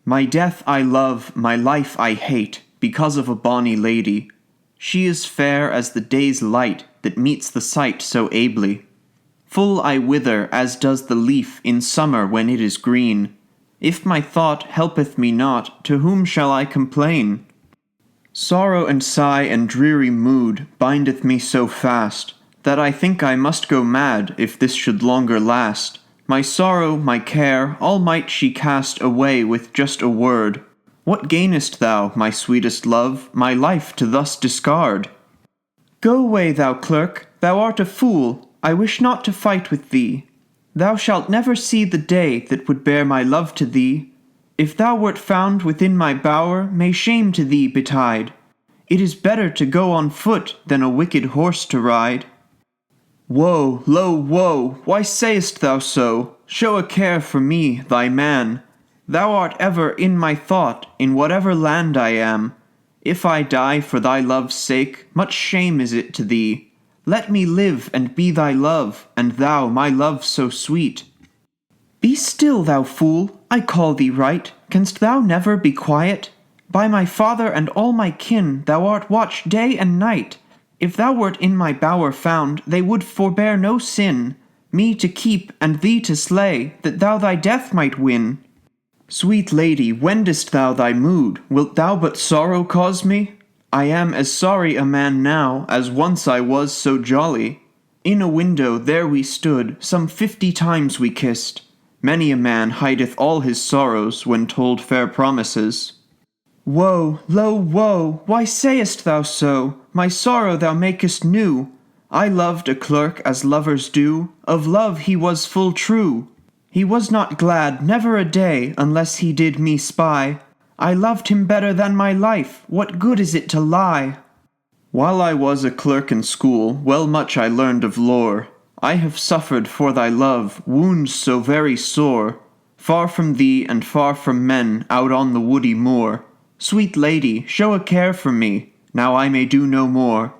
My death I love, my life I hate, because of a bonny lady. She is fair as the day's light that meets the sight so ably. Full I wither as does the leaf in summer when it is green. If my thought helpeth me not, to whom shall I complain? Sorrow and sigh and dreary mood bindeth me so fast, that I think I must go mad if this should longer last. My sorrow, my care, all might she cast away with just a word. What gainest thou, my sweetest love, my life to thus discard? Go away, thou clerk, thou art a fool, I wish not to fight with thee. Thou shalt never see the day that would bear my love to thee. If thou wert found within my bower, may shame to thee betide. It is better to go on foot than a wicked horse to ride. Woe, lo, woe, why sayest thou so? Show a care for me, thy man. Thou art ever in my thought, in whatever land I am. If I die for thy love's sake, much shame is it to thee. Let me live and be thy love, and thou my love so sweet. Be still, thou fool, I call thee right. Canst thou never be quiet? By my father and all my kin thou art watched day and night. If thou wert in my bower found, they would forbear no sin, me to keep and thee to slay, that thou thy death might win. Sweet lady, wendest thou thy mood? Wilt thou but sorrow cause me? I am as sorry a man now, as once I was so jolly. In a window there we stood, some 50 times we kissed. Many a man hideth all his sorrows when told fair promises. Woe, lo, woe, why sayest thou so? My sorrow thou makest new. I loved a clerk as lovers do, of love he was full true. He was not glad never a day, unless he did me spy. I loved him better than my life, what good is it to lie? While I was a clerk in school, well much I learned of lore. I have suffered for thy love, wounds so very sore, far from thee and far from men, out on the woody moor. Sweet lady, show a care for me, now I may do no more.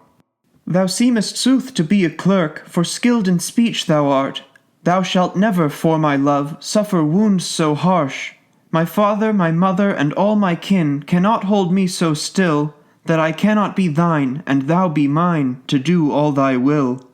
Thou seemest sooth to be a clerk, for skilled in speech thou art. Thou shalt never, for my love, suffer wounds so harsh. My father, my mother, and all my kin cannot hold me so still, that I cannot be thine, and thou be mine, to do all thy will.